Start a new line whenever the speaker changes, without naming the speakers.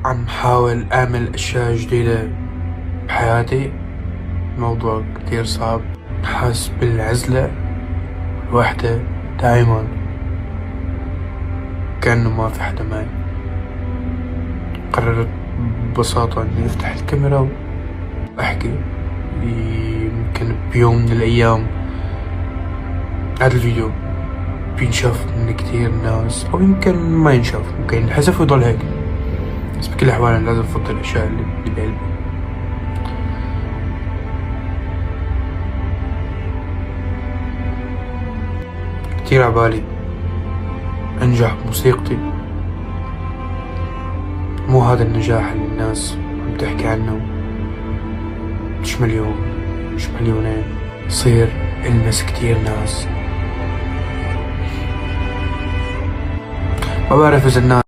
عم حاول أعمل أشياء جديدة بحياتي. موضوع كتير صعب، حاس بالعزلة والوحدة دايما، كأنه ما في حدا معي. قررت ببساطة إني أفتح الكاميرا وأحكي. يمكن بيوم من الأيام هذا الفيديو بينشاف من كتير ناس، أو يمكن ما ينشاف، ممكن ينحذف ويضل هيك. بس بكل الأحوال أنا لازم أفضل الأشياء اللي بقلبي. كتير عبالي أنجح بموسيقتي، مو هذا النجاح اللي الناس عم تحكي عنه، مش مليون مش مليونين، يصير ألمس كتير ناس. ما بعرف إذا الناس